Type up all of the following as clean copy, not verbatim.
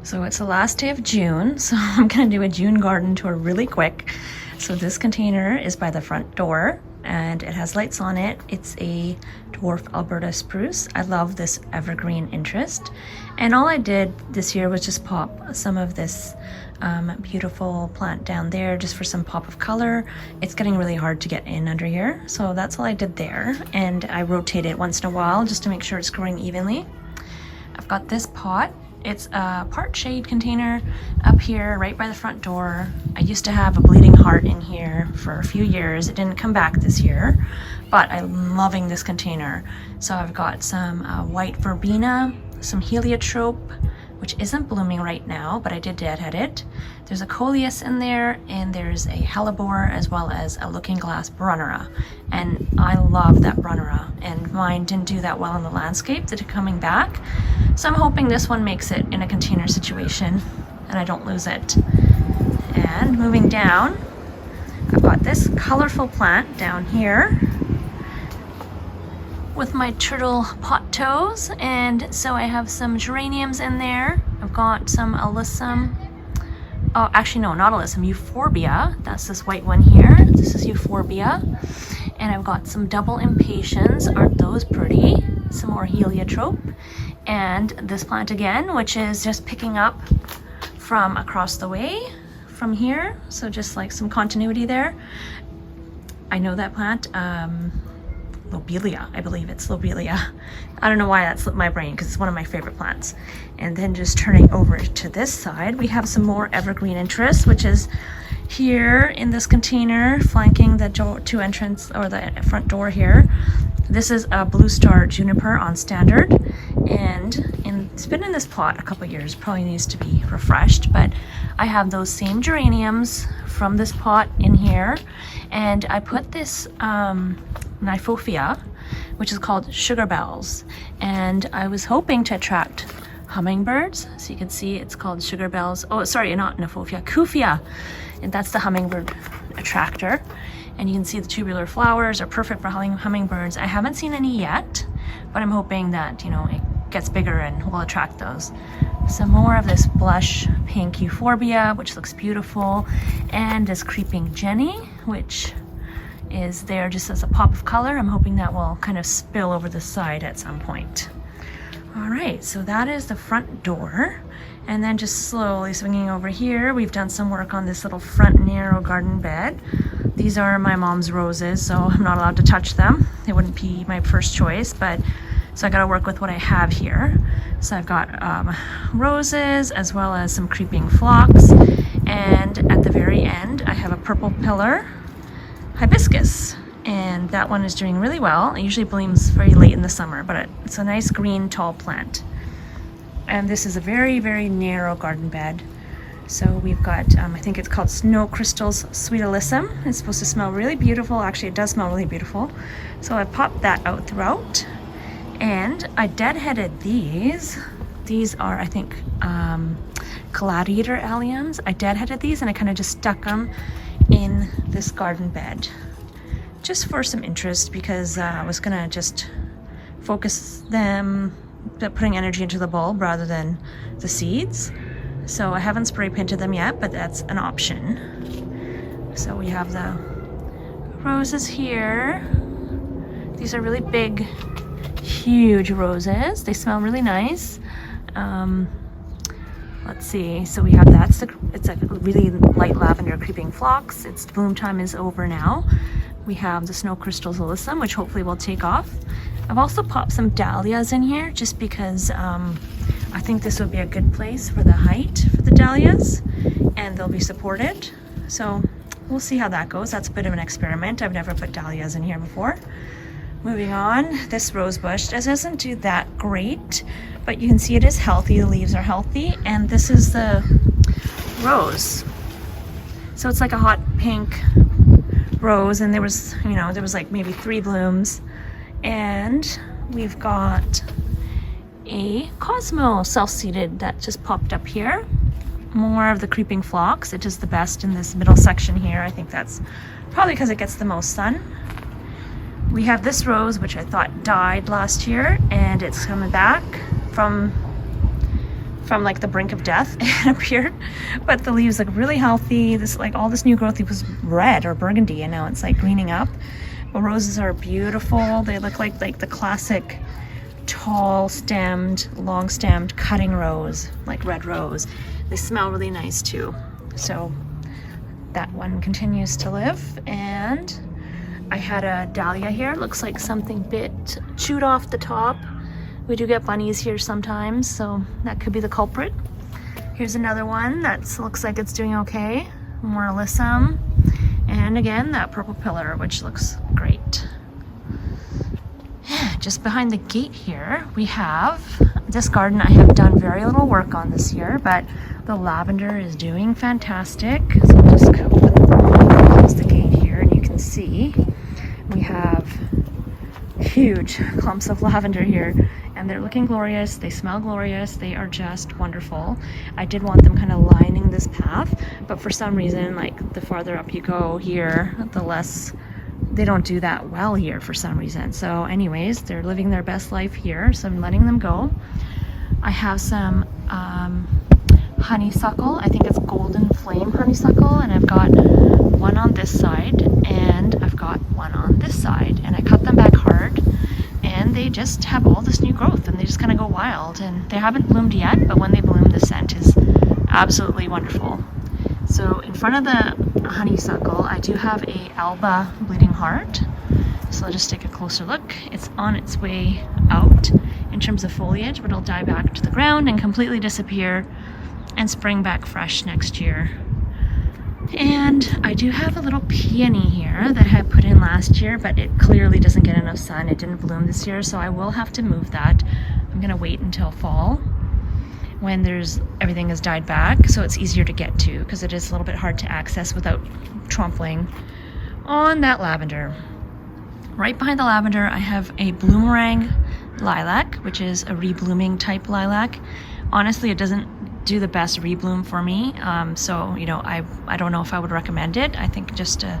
So it's the last day of June, so I'm gonna do a June garden tour really quick. So this container is by the front door and it has lights on it. It's a dwarf Alberta spruce. I love this evergreen interest. And all I did this year was just pop some of this beautiful plant down there just for some pop of color. It's getting really hard to get in under here. So that's all I did there. And I rotate it once in a while just to make sure it's growing evenly. I've got this pot. It's a part shade container up here right by the front door. I used to have a bleeding heart in here for a few years. It didn't come back this year, but I'm loving this container. So I've got some white verbena, some heliotrope, which isn't blooming right now, but I did deadhead it. There's a coleus in there, and there's a hellebore as well as a looking glass brunnera. And I love that brunnera, and mine didn't do that well in the landscape that are coming back. So I'm hoping this one makes it in a container situation and I don't lose it. And moving down, I've got this colorful plant down here with my turtle pot toes, and so I have some geraniums in there. I've got some alyssum. Oh, actually no, not alyssum, euphorbia. That's this white one here. This is euphorbia. And I've got some double impatiens. Aren't those pretty? Some more heliotrope. And this plant again, which is just picking up from across the way from here. So just like some continuity there. I know that plant. Lobelia, I believe it's lobelia. I don't know why that slipped my brain because it's one of my favorite plants. And then just turning over to this side, we have some more evergreen interest, which is here in this container flanking the two entrance or the front door here. This is a blue star juniper on standard, and it's been in this pot a couple years, probably needs to be refreshed, but I have those same geraniums from this pot in here, and I put this Nyphophia, which is called sugar bells, and I was hoping to attract hummingbirds. So you can see it's called sugar bells. Oh, sorry, not Nyphophia, Kufia, and that's the hummingbird attractor. And you can see the tubular flowers are perfect for hummingbirds. I haven't seen any yet, but I'm hoping that, you know, it gets bigger and will attract those. Some more of this blush pink euphorbia, which looks beautiful, and this creeping jenny, which is there just as a pop of color. I'm hoping that will kind of spill over the side at some point. All right, so that is the front door. And then just slowly swinging over here, we've done some work on this little front narrow garden bed. These are my mom's roses, so I'm not allowed to touch them. They wouldn't be my first choice, but so I gotta work with what I have here. So I've got roses as well as some creeping phlox. And at the very end, I have a purple pillar hibiscus, and that one is doing really well. It usually blooms very late in the summer, but it's a nice green tall plant. And this is a very, very narrow garden bed. So we've got, I think it's called Snow Crystal's Sweet Alyssum. It's supposed to smell really beautiful. Actually, it does smell really beautiful. So I popped that out throughout. And I deadheaded these. These are, I think, gladiator alliums. I deadheaded these and I kind of just stuck them in this garden bed just for some interest, because I was gonna just focus them, putting energy into the bulb rather than the seeds. So I haven't spray painted them yet, but that's an option. So we have the roses here. These are really big, huge roses. They smell really nice. Let's see, so we have that. It's a really light lavender creeping phlox. Its bloom time is over now. We have the Snow Crystal's Alyssum, which hopefully will take off. I've also popped some dahlias in here just because I think this would be a good place for the height for the dahlias, and they'll be supported. So we'll see how that goes. That's a bit of an experiment. I've never put dahlias in here before. Moving on, this rose bush doesn't do that great, but you can see it is healthy. The leaves are healthy, and this is the rose. So it's like a hot pink rose, and there was like maybe 3 blooms. And we've got a Cosmo self-seeded that just popped up here. More of the creeping phlox. It is the best in this middle section here. I think that's probably because it gets the most sun. We have this rose, which I thought died last year, and it's coming back from from like the brink of death and appeared, but the leaves look really healthy. This like all this new growth, it was red or burgundy and now it's like greening up. The roses are beautiful. They look like the classic tall stemmed, long stemmed cutting rose, like red rose. They smell really nice too. So that one continues to live. And I had a dahlia here. It looks like something bit chewed off the top. We do get bunnies here sometimes, so that could be the culprit. Here's another one that looks like it's doing okay. More alyssum. And again, that purple pillar, which looks great. Just behind the gate here, we have this garden I have done very little work on this year, but the lavender is doing fantastic. So I'll just close the gate here and you can see we have huge clumps of lavender here and they're looking glorious. They smell glorious. They are just wonderful. I did want them kind of lining this path, but for some reason, like the farther up you go here, the less they don't do that well here for some reason. So anyways, they're living their best life here, so I'm letting them go. I have some honeysuckle. I think it's golden flame honeysuckle, and I've got one on this side and I've got one on this side, and I cut them back hard and they just have all this new growth and they just kind of go wild, and they haven't bloomed yet, but when they bloom the scent is absolutely wonderful. So in front of the honeysuckle, I do have a Alba bleeding heart. So I'll just take a closer look. It's on its way out in terms of foliage, but it'll die back to the ground and completely disappear and spring back fresh next year. And I do have a little peony here that I had put in last year, but it clearly doesn't get enough sun. It didn't bloom this year, so I will have to move that. I'm gonna wait until fall when everything has died back, so it's easier to get to, because it is a little bit hard to access without trampling on that lavender. Right behind the lavender, I have a bloomerang lilac, which is a reblooming type lilac. Honestly, it doesn't do the best rebloom for me, so you know, I don't know if I would recommend it. I think just a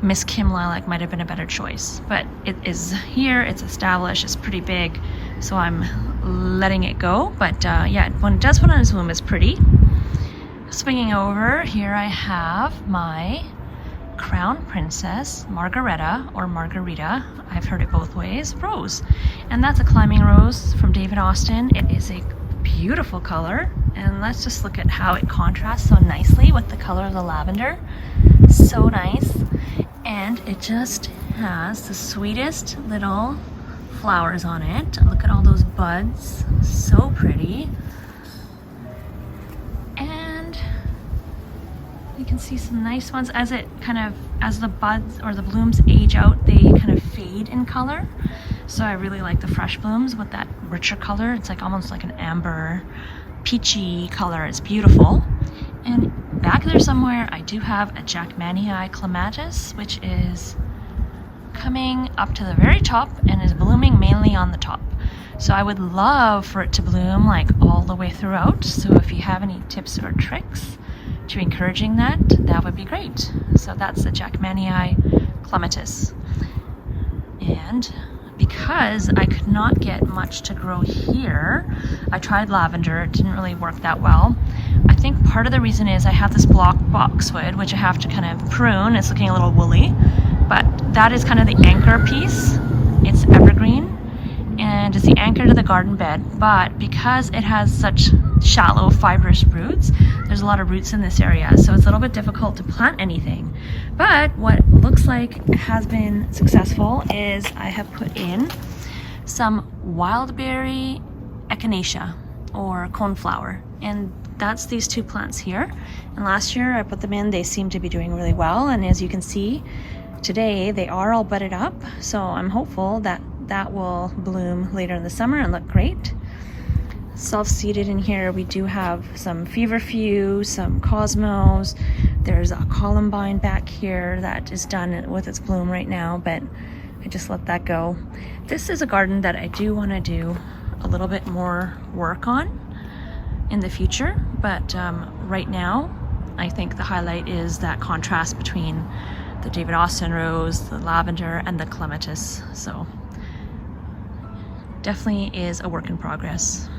Miss Kim lilac might have been a better choice, but it is here, it's established, it's pretty big, so I'm letting it go. But yeah, when it does put on its bloom, it's pretty. Swinging over here, I have my Crown Princess Margareta or Margarita, I've heard it both ways, rose, and that's a climbing rose from David Austin. It is a beautiful color, and let's just look at how it contrasts so nicely with the color of the lavender. So nice. And it just has the sweetest little flowers on it. Look at all those buds, so pretty. And you can see some nice ones as the buds or the blooms age out, they kind of fade in color. So I really like the fresh blooms with that richer color. It's like almost like an amber peachy color. It's beautiful. And back there somewhere, I do have a Jackmanii clematis, which is coming up to the very top and is blooming mainly on the top. So I would love for it to bloom like all the way throughout. So if you have any tips or tricks to encouraging that, that would be great. So that's the Jackmanii clematis. And because I could not get much to grow here, I tried lavender. It didn't really work that well. I think part of the reason is I have this block boxwood, which I have to kind of prune. It's looking a little woolly, but that is kind of the anchor piece. It's evergreen and it's the anchor to the garden bed, but because it has such shallow fibrous roots, there's a lot of roots in this area, so it's a little bit difficult to plant anything. But what looks like has been successful is I have put in some wildberry echinacea or coneflower, and that's these two plants here. And last year I put them in, they seem to be doing really well, and as you can see today they are all budded up, so I'm hopeful that that will bloom later in the summer and look great. Self-seeded in here, we do have some feverfew, some cosmos. There's a columbine back here that is done with its bloom right now, but I just let that go. This is a garden that I do want to do a little bit more work on in the future, but right now I think the highlight is that contrast between the David Austin rose, the lavender, and the clematis. So definitely is a work in progress.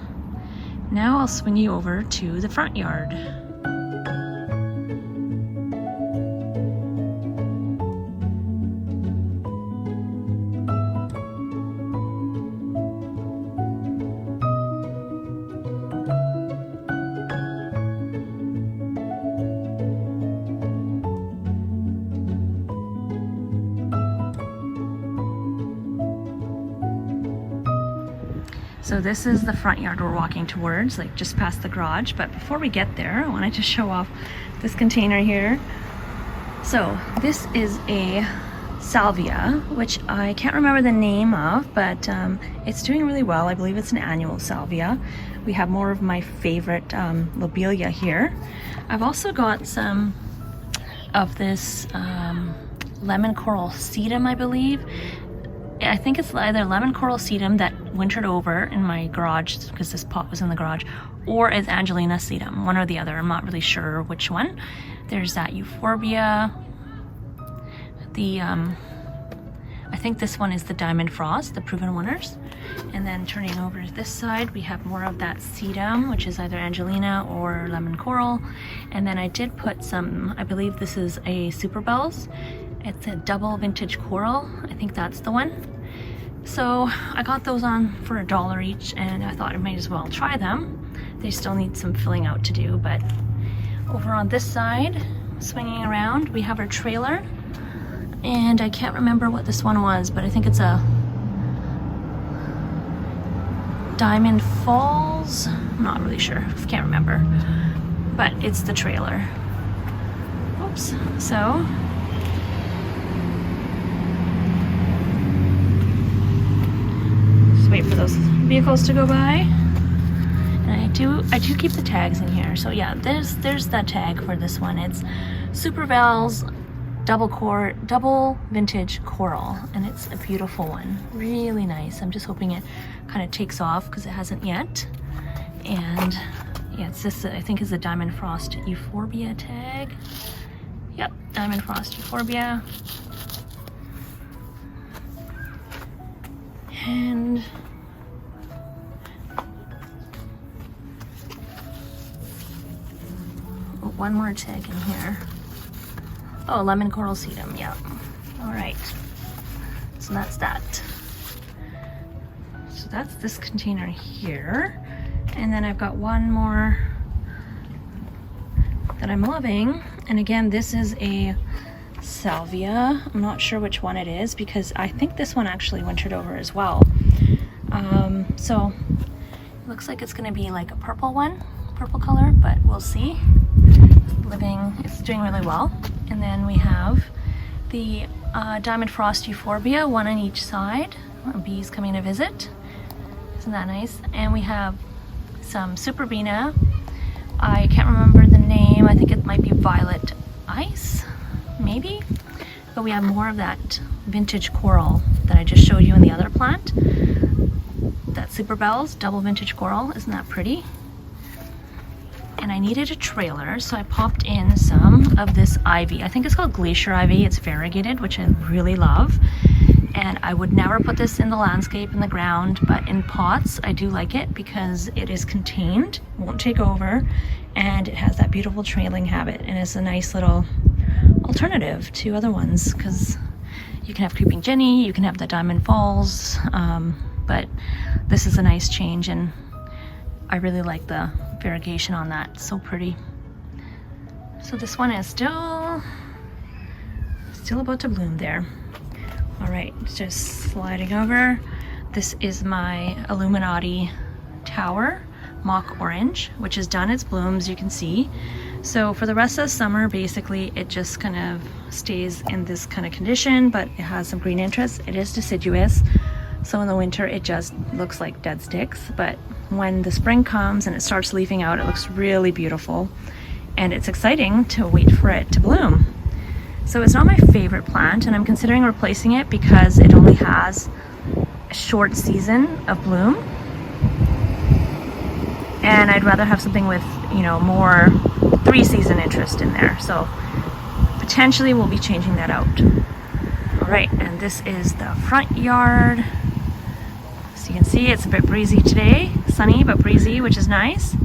Now I'll swing you over to the front yard. So this is the front yard we're walking towards, like just past the garage. But before we get there, I wanted to show off this container here. So this is a salvia, which I can't remember the name of, but it's doing really well. I believe it's an annual salvia. We have more of my favorite lobelia here. I've also got some of this lemon coral sedum, I believe. I think it's either lemon coral sedum that wintered over in my garage because this pot was in the garage, or it's Angelina sedum, one or the other. I'm not really sure which one. There's that euphorbia. I think this one is the diamond frost, the proven winners. And then turning over to this side, we have more of that sedum, which is either Angelina or lemon coral. And then I did put some, I believe this is a Super Bells. It's a double vintage coral. I think that's the one. So I got those on for $1 each, and I thought I might as well try them. They still need some filling out to do, but over on this side, swinging around, we have our trailer. And I can't remember what this one was, but I think it's a Diamond Falls. I'm not really sure, can't remember. But it's the trailer. Oops, so. Wait for those vehicles to go by, and I do keep the tags in here. So yeah, there's that tag for this one. It's Super Bells double vintage coral, and it's a beautiful one, really nice. I'm just hoping it kind of takes off because it hasn't yet. And yeah, it's just I think it's a Diamond Frost Euphorbia tag. Yep, Diamond Frost Euphorbia. And one more tag in here. Oh, lemon coral sedum, yeah. All right, so that's that. So that's this container here. And then I've got one more that I'm loving. And again, this is a salvia. I'm not sure which one it is because I think this one actually wintered over as well. So it looks like it's going to be like a purple one, purple color, but we'll see. It's doing really well. And then we have the Diamond Frost Euphorbia, one on each side. Bees coming to visit. Isn't that nice? And we have some Superbina. I can't remember the name. I think it might be Violet Ice, maybe. But we have more of that vintage coral that I just showed you in the other plant. That Super Bells double vintage coral. Isn't that pretty? And I needed a trailer, so I popped in some of this ivy. I think it's called glacier ivy. It's variegated, which I really love. And I would never put this in the landscape in the ground, but in pots I do like it because it is contained, won't take over, and it has that beautiful trailing habit, and it's a nice little alternative to other ones because you can have Creeping Jenny, you can have the Diamond Falls, but this is a nice change, and I really like the variegation on that. It's so pretty. So this one is still about to bloom there. All right, just sliding over. This is my Illuminati Tower Mock Orange, which has done its blooms, you can see. So for the rest of the summer, basically, it just kind of stays in this kind of condition, but it has some green interest. It is deciduous. So in the winter, it just looks like dead sticks. But when the spring comes and it starts leafing out, it looks really beautiful. And it's exciting to wait for it to bloom. So it's not my favorite plant, and I'm considering replacing it because it only has a short season of bloom. And I'd rather have something with, you know, more 3-season interest in there. So potentially we'll be changing that out. All right, and this is the front yard. So you can see, it's a bit breezy today. Sunny but breezy, which is nice.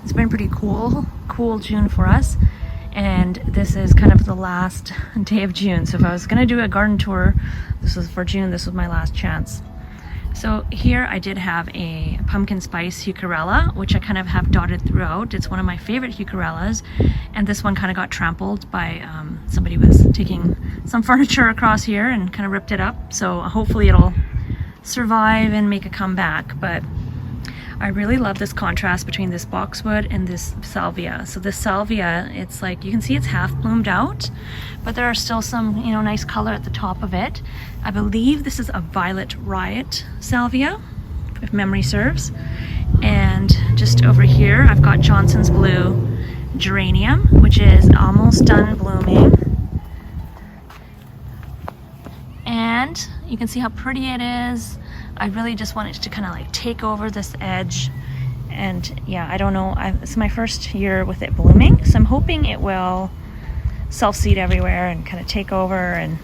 It's been pretty cool June for us. And this is kind of the last day of June. So if I was gonna do a garden tour, this was for June, this was my last chance. So here I did have a pumpkin spice heucherella, which I kind of have dotted throughout. It's one of my favorite heucherellas, and this one kind of got trampled by somebody was taking some furniture across here and kind of ripped it up. So hopefully it'll survive and make a comeback. But I really love this contrast between this boxwood and this salvia. So this salvia, it's like, you can see it's half bloomed out, but there are still some, you know, nice color at the top of it. I believe this is a Violet Riot salvia, if memory serves. And just over here, I've got Johnson's Blue geranium, which is almost done blooming. And you can see how pretty it is. I really just want it to kind of like take over this edge. And yeah, I don't know, it's my first year with it blooming, so I'm hoping it will self-seed everywhere and kind of take over, and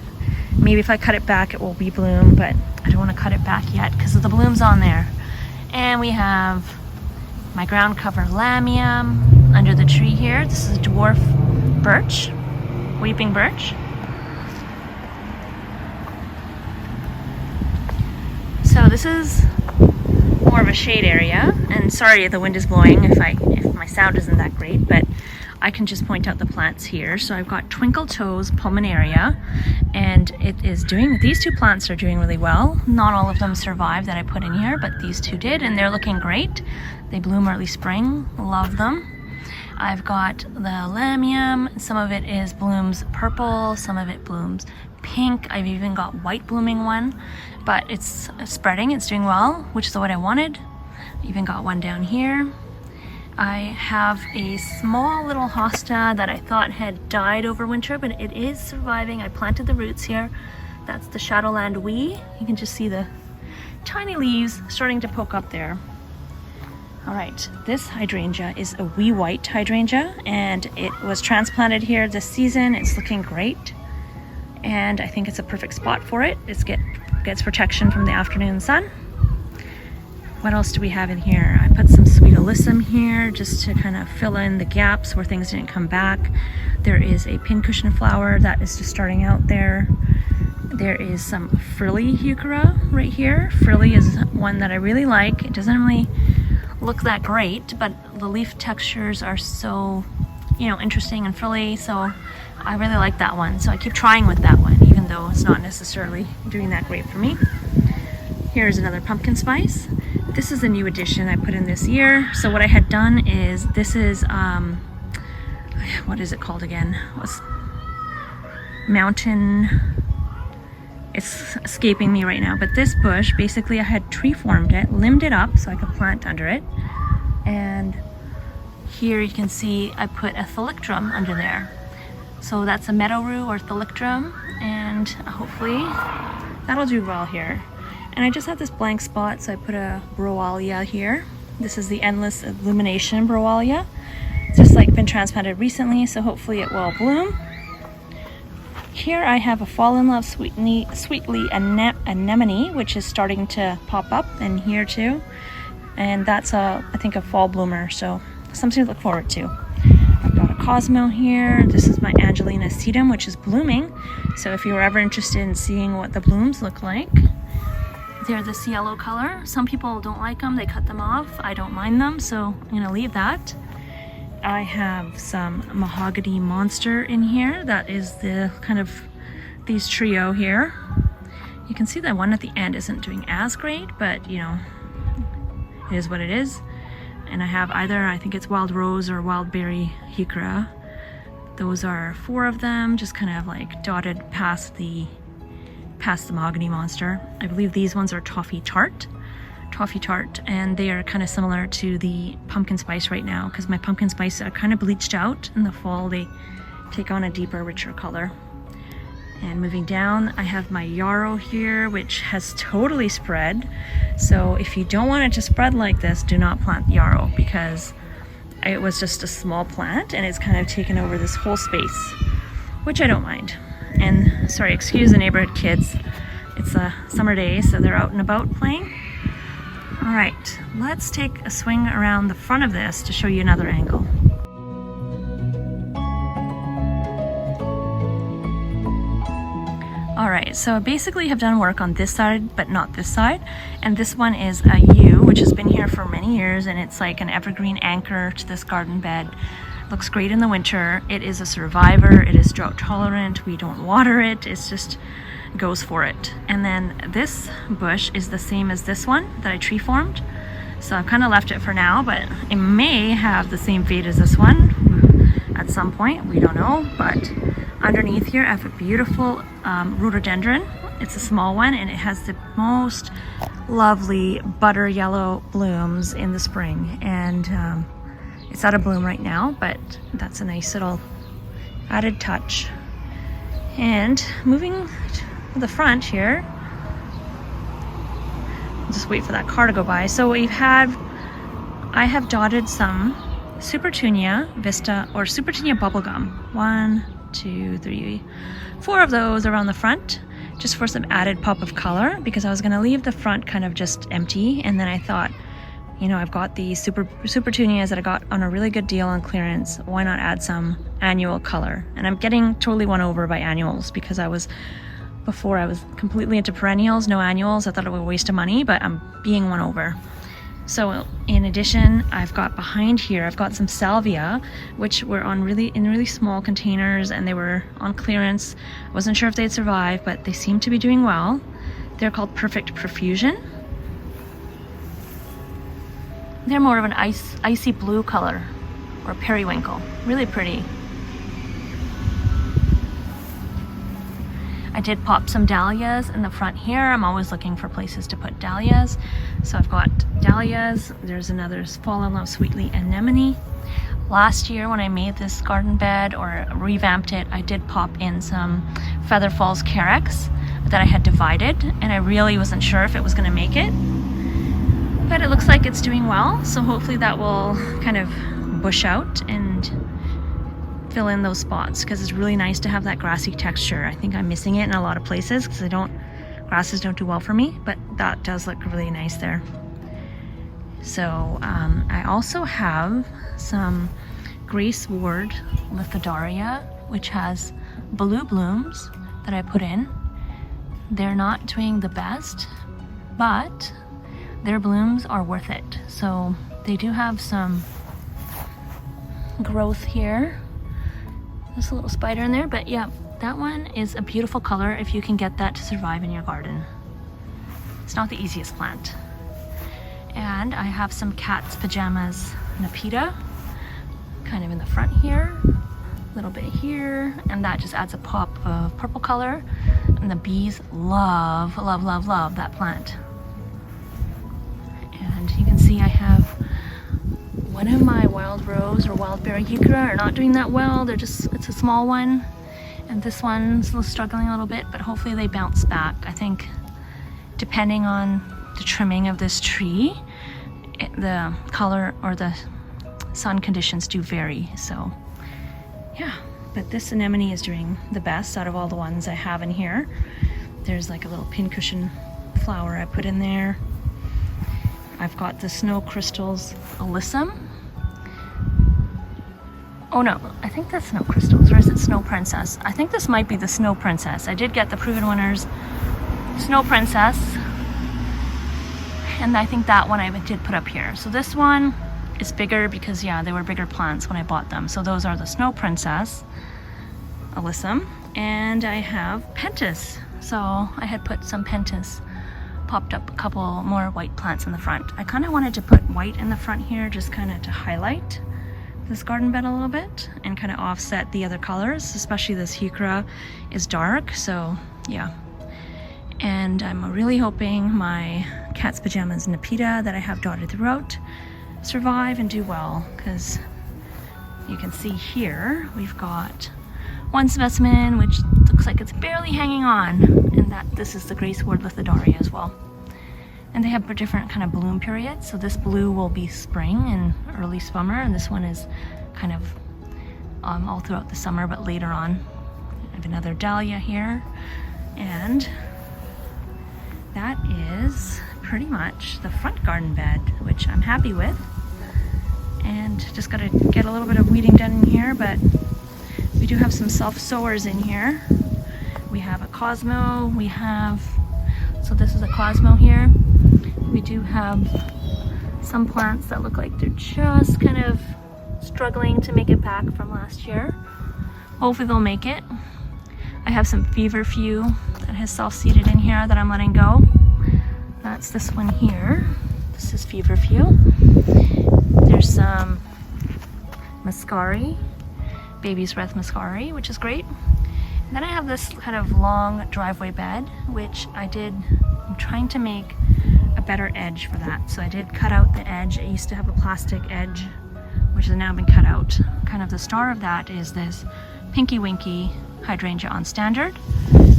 maybe if I cut it back it will rebloom, but I don't want to cut it back yet because of the blooms on there. And we have my ground cover lamium under the tree here. This is a dwarf birch, weeping birch. So this is more of a shade area, and sorry the wind is blowing if my sound isn't that great, but I can just point out the plants here. So I've got Twinkle Toes pulmonaria, and it is doing, these two plants are doing really well. Not all of them survived that I put in here, but these two did, and they're looking great. They bloom early spring, love them. I've got the lamium, some of it is blooms purple, some of it blooms pink. I've even got white blooming one, but it's spreading, it's doing well, which is what I wanted. Even got one down here. I have a small little hosta that I thought had died over winter, but it is surviving. I planted the roots here. That's the Shadowland Wee. You can just see the tiny leaves starting to poke up there. All right, this hydrangea is a wee white hydrangea, and it was transplanted here this season. It's looking great, and I think it's a perfect spot for it. It gets protection from the afternoon sun. What else do we have in here? I put some sweet alyssum here just to kind of fill in the gaps where things didn't come back. There is a pincushion flower that is just starting out there. There is some frilly heuchera right here. Frilly is one that I really like. It doesn't really look that great, but the leaf textures are so, you know, interesting and frilly, so I really like that one. So I keep trying with that one, even though it's not necessarily doing that great for me. Here's another pumpkin spice. This is a new addition I put in this year. So what I had done is, this is, what is it called again? What's mountain, it's escaping me right now, but this bush, basically I had tree formed it, limbed it up so I could plant under it. And here you can see I put a thalictrum under there. So that's a meadow rue or thalictrum, and hopefully that'll do well here. And I just had this blank spot, so I put a browalia here. This is the Endless Illumination browalia. It's just like been transplanted recently, so hopefully it will bloom. Here I have a Fall in Love sweetly anemone, which is starting to pop up, and here too. And that's I think a fall bloomer, so something to look forward to. I've got a Cosmo here. This is my Angelina sedum, which is blooming. So if you were ever interested in seeing what the blooms look like, they're this yellow color. Some people don't like them, they cut them off. I don't mind them, so I'm gonna leave that. I have some mahogany monster in here. That is the kind of these trio here. You can see that one at the end isn't doing as great, but you know, it is what it is. And I have either, I think it's wild rose or wild berry heuchera. Those are 4 of them, just kind of like dotted past the mahogany monster. I believe these ones are toffee tart, and they are kind of similar to the pumpkin spice right now, because my pumpkin spice are kind of bleached out. In the fall they take on a deeper, richer color. And moving down, I have my yarrow here, which has totally spread. So if you don't want it to spread like this, do not plant yarrow, because it was just a small plant and it's kind of taken over this whole space, which I don't mind. And sorry, excuse the neighborhood kids. It's a summer day, so they're out and about playing. All right, let's take a swing around the front of this to show you another angle. All right, so I basically have done work on this side, but not this side. And this one is a yew, which has been here for many years, and it's like an evergreen anchor to this garden bed. Looks great in the winter. It is a survivor. It is drought tolerant. We don't water it. It's just goes for it. And then this bush is the same as this one that I tree formed. So I've kind of left it for now, but it may have the same fate as this one at some point. We don't know, but underneath here I have a beautiful rhododendron. It's a small one, and it has the most lovely butter yellow blooms in the spring, and it's out of bloom right now, but that's a nice little added touch. And moving to the front here, I'll just wait for that car to go by. So I have dotted some Supertunia Vista or Supertunia bubblegum. 1, 2, 3, 4 of those around the front, just for some added pop of color, because I was going to leave the front kind of just empty. And then I thought, you know, I've got these Supertunias that I got on a really good deal on clearance. Why not add some annual color? And I'm getting totally won over by annuals, because before I was completely into perennials, no annuals. I thought it was a waste of money, but I'm being won over. So in addition, I've got behind here, I've got some salvia, which were in really small containers, and they were on clearance. I wasn't sure if they'd survive, but they seem to be doing well. They're called Perfect Profusion. They're more of an icy blue color, or periwinkle. Really pretty. I did pop some dahlias in the front here. I'm always looking for places to put dahlias. So I've got dahlias. There's another Fall in Love Sweetly anemone. Last year when I made this garden bed or revamped it, I did pop in some Feather Falls carex that I had divided, and I really wasn't sure if it was gonna make it. But it looks like it's doing well, so hopefully that will kind of bush out and fill in those spots, because it's really nice to have that grassy texture. I think I'm missing it in a lot of places because grasses don't do well for me, but that does look really nice there. So I also have some Grace Ward Lithodaria, which has blue blooms that I put in. They're not doing the best, but their blooms are worth it. So they do have some growth here. There's a little spider in there, but yeah, that one is a beautiful color if you can get that to survive in your garden. It's not the easiest plant. And I have some Cat's Pajamas Nepeta, kind of in the front here, a little bit here, and that just adds a pop of purple color. And the bees love that plant. And you can see I have one of my wild rose or wild berry heuchera are not doing that well. It's a small one, and this one's struggling a little bit, but hopefully they bounce back. I think depending on the trimming of this tree, the color or the sun conditions do vary. So yeah, but this anemone is doing the best out of all the ones I have in here. There's like a little pincushion flower I put in there. I've got the Snow Crystals Alyssum. Oh no, I think that's Snow Crystals, or is it Snow Princess? I think this might be the Snow Princess. I did get the Proven Winners Snow Princess, and I think that one I did put up here. So this one is bigger because, yeah, they were bigger plants when I bought them. So those are the Snow Princess Alyssum, and I have Pentas. So I had put some Pentas, popped up a couple more white plants in the front. I kind of wanted to put white in the front here, just kind of to highlight this garden bed a little bit and kind of offset the other colors, especially this heuchera is dark, so yeah. And I'm really hoping my Cat's Pajamas Nepeta that I have dotted throughout survive and do well, because you can see here we've got one specimen which looks like it's barely hanging on, and this is the Grace Ward Lithodaria as well. And they have different kind of bloom periods. So this blue will be spring and early summer, and this one is kind of all throughout the summer, but later on. I have another dahlia here, and that is pretty much the front garden bed, which I'm happy with. And just gotta get a little bit of weeding done in here, but we do have some self-sowers in here. We have a Cosmo, so this is a Cosmo here. We do have some plants that look like they're just kind of struggling to make it back from last year. Hopefully they'll make it. I have some feverfew that has self-seeded in here that I'm letting go. That's this one here. This is feverfew. There's some muscari, baby's breath muscari, which is great. And then I have this kind of long driveway bed, which I'm trying to make a better edge for that. So I did cut out the edge. I used to have a plastic edge, which has now been cut out. Kind of the star of that is this pinky winky hydrangea on standard,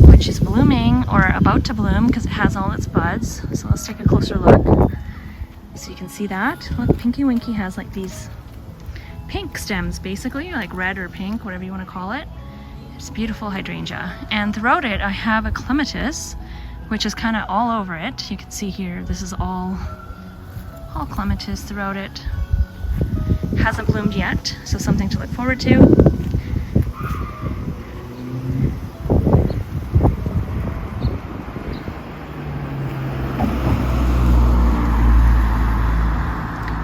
which is blooming or about to bloom because it has all its buds. So let's take a closer look. So you can see that. Look, pinky winky has like these pink stems, basically, like red or pink, whatever you want to call it. It's beautiful hydrangea. And throughout it, I have a clematis, which is kind of all over it. You can see here, this is all clematis throughout it. Hasn't bloomed yet, so something to look forward to.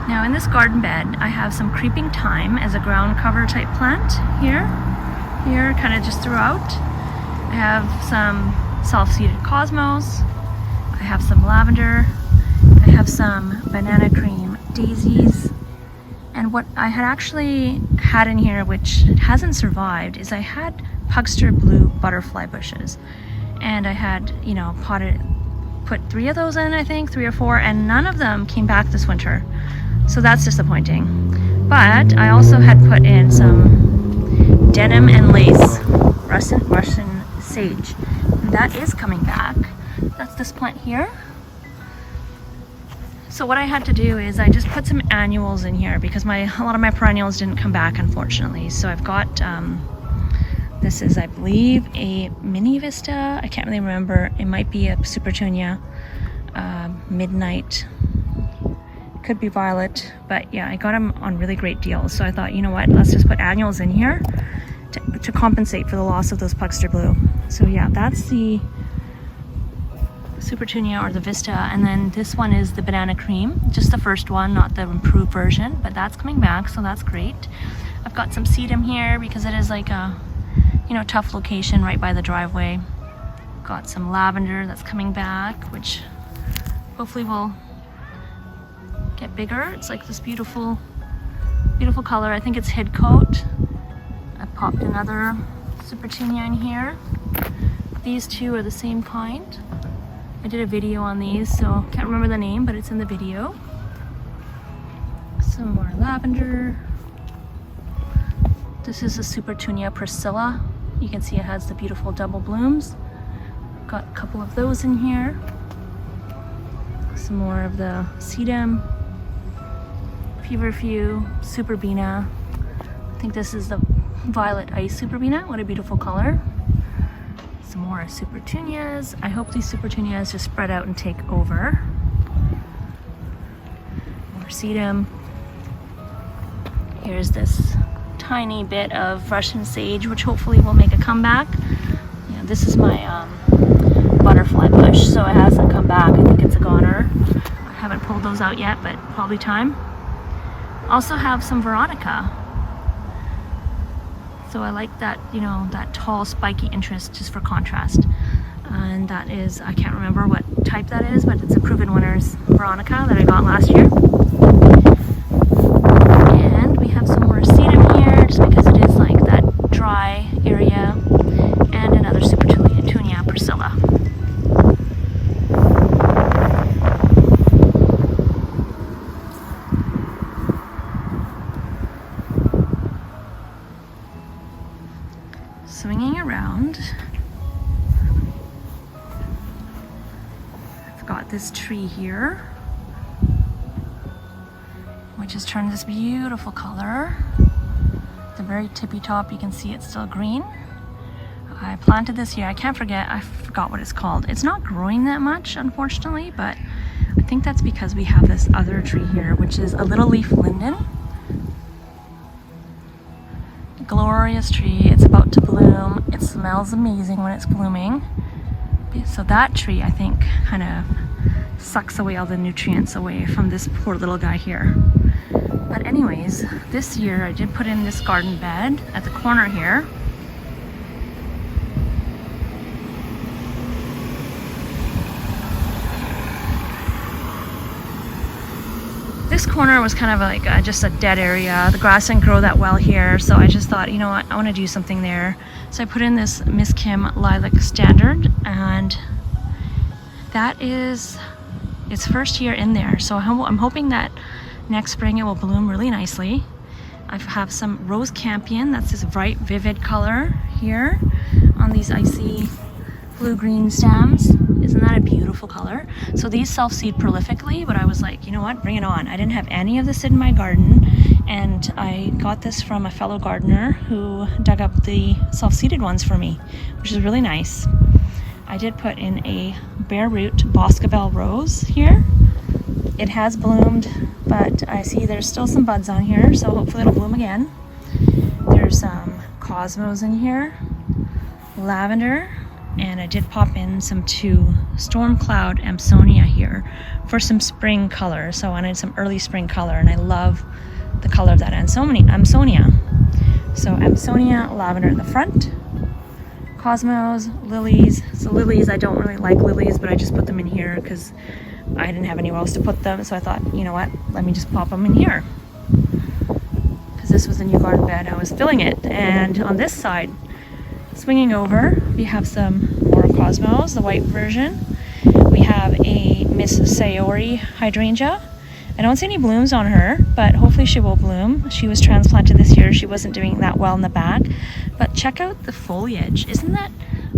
Now in this garden bed, I have some creeping thyme as a ground cover type plant here, kind of just throughout. I have some self-seeded cosmos. I have some lavender. I have some banana cream daisies. And what I had actually had in here, which hasn't survived, is I had Pugster blue butterfly bushes. And I had, put 3 of those in, I think, 3 or 4, and none of them came back this winter. So that's disappointing. But I also had put in some denim and lace Russian sage. And that is coming back. That's this plant here. So what I had to do is I just put some annuals in here because a lot of my perennials didn't come back, unfortunately. So I've got, this is, I believe, a mini vista. I can't really remember. It might be a supertunia, midnight. Could be violet, but yeah, I got them on really great deals. So I thought, you know what, let's just put annuals in here to compensate for the loss of those Pugster blue. So yeah, that's the supertunia or the vista, and then this one is the banana cream, just the first one, not the improved version, but that's coming back, so that's great. I've got some sedum here because it is like a tough location right by the driveway. Got some lavender that's coming back, which hopefully will get bigger. It's like this beautiful color. I think it's head coat. I popped another supertunia in here. These two are the same kind. I did a video on these, so can't remember the name, but it's in the video. Some more lavender. This is a supertunia Priscilla. You can see it has the beautiful double blooms. Got a couple of those in here. Some more of the sedum, feverfew, superbena. I think this is the violet ice superbena. What a beautiful color. Some more supertunias. I hope these supertunias just spread out and take over. More sedum. Here's this tiny bit of Russian sage, which hopefully will make a comeback. This is my butterfly bush, so it hasn't come back. I think it's a goner. I haven't pulled those out yet, but probably time. Also have some Veronica. So I like that, that tall spiky interest just for contrast. And that is, I can't remember what type that is, but it's a Proven Winners Veronica that I got last year. And we have some more sedum here, just because it is like that dry area. And another supertunia Priscilla. Swinging around, I've got this tree here, which has turned this beautiful color. The very tippy top, you can see it's still green. I planted this here. I forgot what it's called. It's not growing that much, unfortunately, but think that's because we have this other tree here, which is a little leaf linden. Glorious tree. It's about to bloom. It smells amazing when it's blooming. So that tree, I think, kind of sucks away all the nutrients away from this poor little guy here. But anyways, this year I did put in this garden bed at the corner here. This corner was kind of like just a dead area. The grass didn't grow that well here, so I just thought, you know what, I want to do something there. So I put in this Miss Kim Lilac Standard, and that is its first year in there. So I'm hoping that next spring it will bloom really nicely. I have some Rose Campion, that's this bright vivid color here on these icy blue-green stems. Isn't that a beautiful color? So these self-seed prolifically, but I was like, you know what, bring it on. I didn't have any of this in my garden, and I got this from a fellow gardener who dug up the self-seeded ones for me, which is really nice. I did put in a bare root Boscabel rose here. It has bloomed, but I see there's still some buds on here, so hopefully it'll bloom again. There's some cosmos in here, lavender, and I did pop in some 2 Storm Cloud Amsonia here for some spring color. So I wanted some early spring color, and I love the color of that Amsonia. So Amsonia, lavender in the front, cosmos, lilies. So lilies, I don't really like lilies, but I just put them in here because I didn't have anywhere else to put them. So I thought, you know what, let me just pop them in here. Because this was a new garden bed, I was filling it. And on this side, swinging over, we have some more cosmos, the white version. We have a Miss Sayori hydrangea. I don't see any blooms on her, but hopefully she will bloom. She was transplanted this year. She wasn't doing that well in the back. But check out the foliage. Isn't that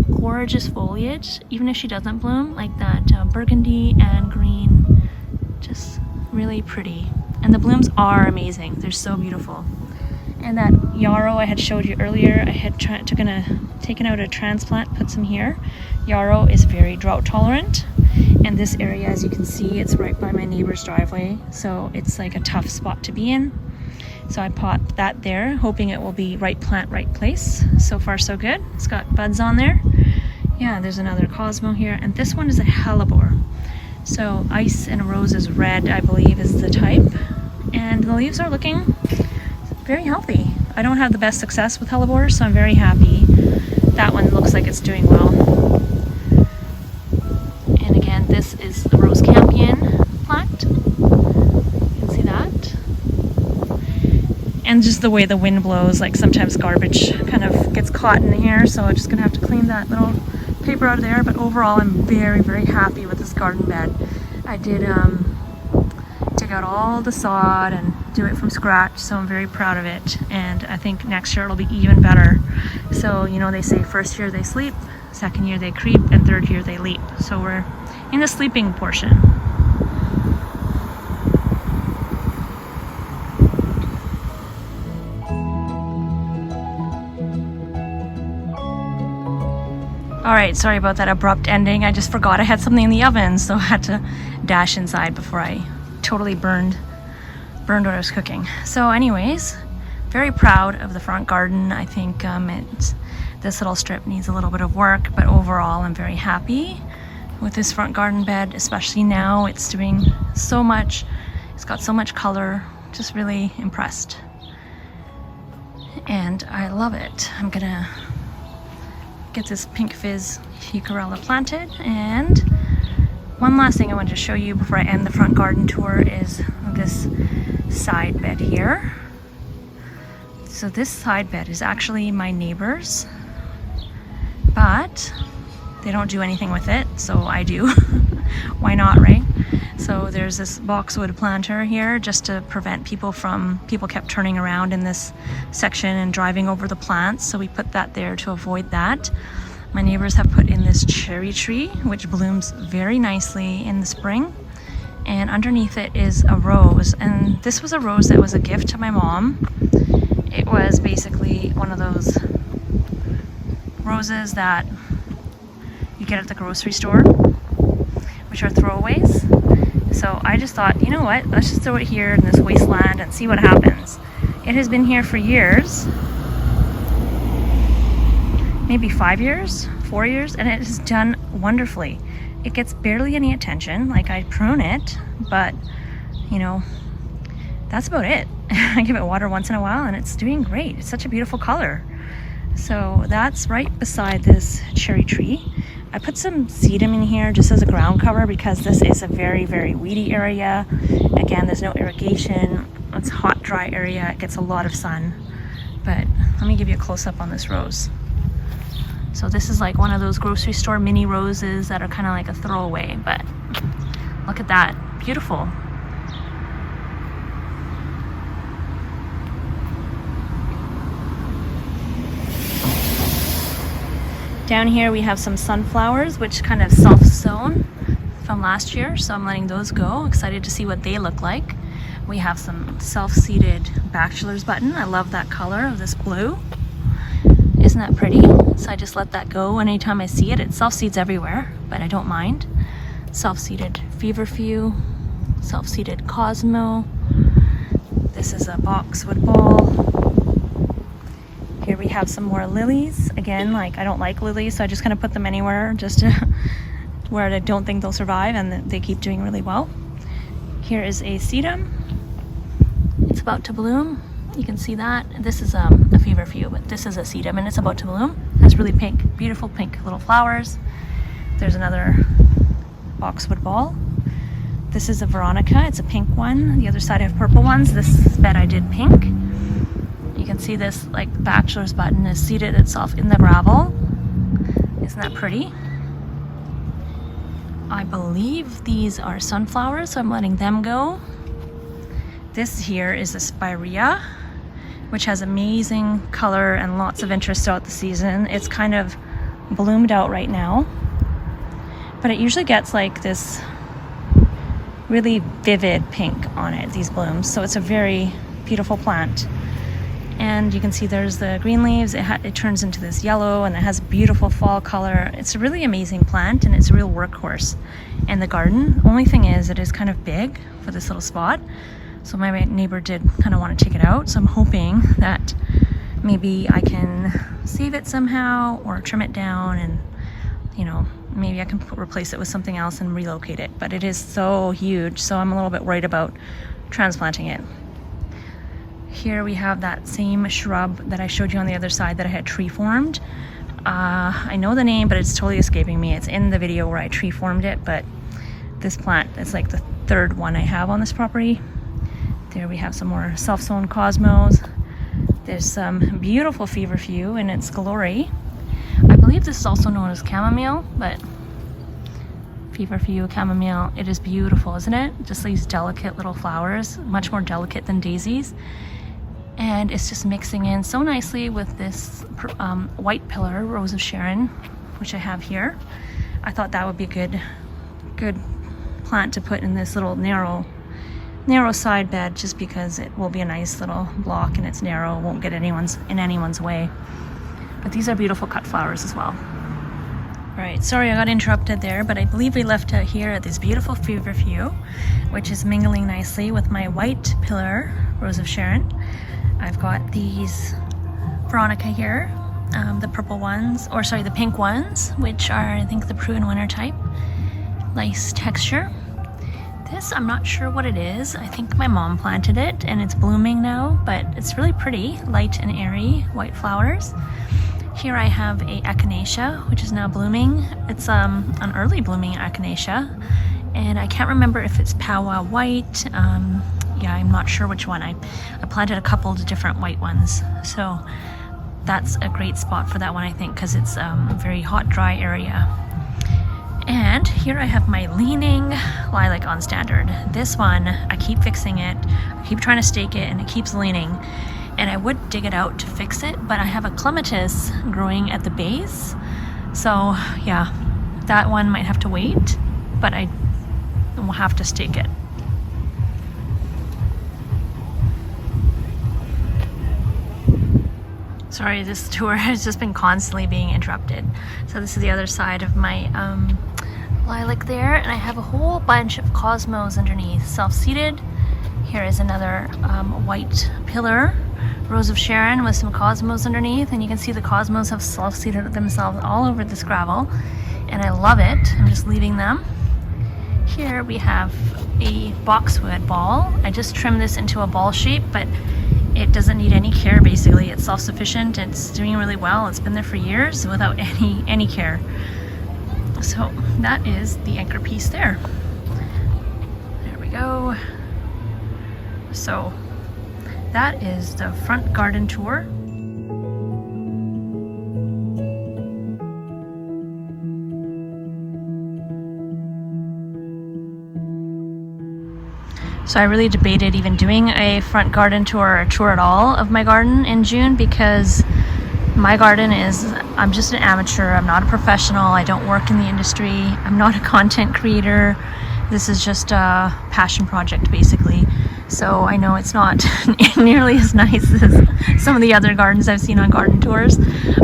gorgeous foliage? Even if she doesn't bloom, like that burgundy and green. Just really pretty. And the blooms are amazing. They're so beautiful. And that yarrow I had showed you earlier, I had taken out a transplant, put some here. Yarrow is very drought tolerant, and this area, as you can see, it's right by my neighbor's driveway, so it's like a tough spot to be in. So I popped that there, hoping it will be right plant, right place. So far so good. It's got buds on there. Yeah, there's another Cosmo here, and this one is a hellebore. So Ice and Roses Red, I believe, is the type. And the leaves are looking very healthy. I don't have the best success with hellebores, so I'm very happy. That one looks like it's doing well. And again, this is the Rose Campion plant. You can see that. And just the way the wind blows, like sometimes garbage kind of gets caught in here, so I'm just gonna have to clean that little paper out of there. But overall, I'm very, very happy with this garden bed. I did take out all the sod and do it from scratch, so I'm very proud of it, and I think next year it'll be even better. So, you know, they say first year they sleep, second year they creep, and third year they leap. So we're in the sleeping portion. Alright, sorry about that abrupt ending. I just forgot I had something in the oven, so I had to dash inside before I totally burned what I was cooking. So anyways, very proud of the front garden. I think this little strip needs a little bit of work, but overall I'm very happy with this front garden bed, especially now. It's doing so much. It's got so much color. Just really impressed. And I love it. I'm gonna get this Pink Fizz Eucharella planted. And one last thing I want to show you before I end the front garden tour is this side bed here. So this side bed is actually my neighbor's, but they don't do anything with it, so I do. Why not, right? So there's this boxwood planter here just to prevent people kept turning around in this section and driving over the plants, so we put that there to avoid that. My neighbors have put in this cherry tree, which blooms very nicely in the spring. And underneath it is a rose. And this was a rose that was a gift to my mom. It was basically one of those roses that you get at the grocery store, which are throwaways. So I just thought, you know what, let's just throw it here in this wasteland and see what happens. It has been here for years, maybe 5 years, 4 years, and it has done wonderfully. It gets barely any attention, like I prune it, but you know, that's about it. I give it water once in a while and it's doing great. It's such a beautiful color. So that's right beside this cherry tree. I put some sedum in here just as a ground cover because this is a very, very weedy area. Again, there's no irrigation. It's a hot, dry area. It gets a lot of sun. But let me give you a close-up on this rose. So this is like one of those grocery store mini roses that are kind of like a throwaway, but look at that, beautiful. Down here we have some sunflowers, which kind of self-sown from last year, so I'm letting those go. Excited to see what they look like. We have some self-seeded bachelor's button. I love that color of this blue. Isn't that pretty? So I just let that go anytime I see it. It self-seeds everywhere, but I don't mind. Self-seeded feverfew, self-seeded cosmo. This is a boxwood ball. Here we have some more lilies. Again, like I don't like lilies, so I just kind of put them anywhere just to where I don't think they'll survive, and they keep doing really well. Here is a sedum. It's about to bloom. You can see that. This is a feverfew, but this is a sedum and it's about to bloom. It's really pink, beautiful pink little flowers. There's another boxwood ball. This is a veronica. It's a pink one. The other side I have purple ones. This bed I did pink. You can see this like bachelor's button is seated itself in the gravel. Isn't that pretty? I believe these are sunflowers, so I'm letting them go. This here is a spirea, which has amazing color and lots of interest throughout the season. It's kind of bloomed out right now, but it usually gets like this really vivid pink on it, these blooms. So it's a very beautiful plant. And you can see there's the green leaves. It turns into this yellow and it has beautiful fall color. It's a really amazing plant and it's a real workhorse in the garden. Only thing is it is kind of big for this little spot. So my neighbor did kind of want to take it out. So I'm hoping that maybe I can save it somehow or trim it down and, you know, maybe I can replace it with something else and relocate it. But it is so huge, so I'm a little bit worried about transplanting it. Here we have that same shrub that I showed you on the other side that I had tree formed. I know the name, but it's totally escaping me. It's in the video where I tree formed it, but this plant is like the third one I have on this property. There we have some more self-sown cosmos. There's some beautiful feverfew in its glory. I believe this is also known as chamomile, but feverfew, chamomile, it is beautiful, isn't it? Just these delicate little flowers, much more delicate than daisies. And it's just mixing in so nicely with this white pillar, Rose of Sharon, which I have here. I thought that would be a good plant to put in this little narrow side bed, just because it will be a nice little block and it's narrow, won't get in anyone's way. But these are beautiful cut flowers as well. All right, sorry I got interrupted there, but I believe we left out here at this beautiful feverfew, which is mingling nicely with my white pillar, Rose of Sharon. I've got these veronica here, the purple ones, or sorry, the pink ones, which are, I think, the prune winter type. Nice texture. This, I'm not sure what it is. I think my mom planted it and it's blooming now, but it's really pretty, light and airy, white flowers. Here I have a echinacea, which is now blooming. It's an early blooming echinacea, and I can't remember if it's Powwow White. Yeah, I'm not sure which one. I planted a couple of different white ones, so that's a great spot for that one, I think, because it's a very hot, dry area. And here I have my leaning lilac on standard. This one, I keep fixing it. I keep trying to stake it, and it keeps leaning. And I would dig it out to fix it, but I have a clematis growing at the base. So yeah, that one might have to wait, but I will have to stake it. Sorry, this tour has just been constantly being interrupted. So this is the other side of my lilac there, and I have a whole bunch of cosmos underneath, self-seeded. Here is another white pillar, Rose of Sharon, with some cosmos underneath, and you can see the cosmos have self-seeded themselves all over this gravel, and I love it. I'm just leaving them. Here we have a boxwood ball. I just trimmed this into a ball shape, but it doesn't need any care basically. It's self-sufficient, it's doing really well. It's been there for years without any care. So that is the anchor piece there. There we go. So that is the front garden tour. So I really debated even doing a front garden tour or a tour at all of my garden in June, because my garden is, I'm just an amateur, I'm not a professional, I don't work in the industry, I'm not a content creator. This is just a passion project basically. So I know it's not nearly as nice as some of the other gardens I've seen on garden tours,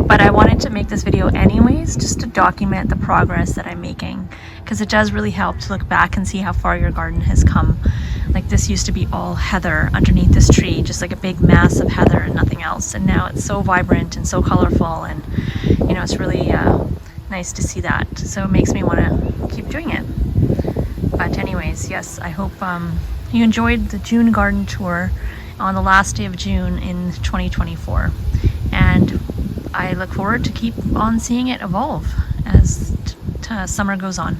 but I wanted to make this video anyways, just to document the progress that I'm making, because it does really help to look back and see how far your garden has come. Like this used to be all heather underneath this tree, just like a big mass of heather and nothing else, and now it's so vibrant and so colorful, and you know, it's really nice to see that. So it makes me want to keep doing it. But anyways, yes, I hope you enjoyed the June garden tour on the last day of June in 2024, and I look forward to keep on seeing it evolve as summer goes on.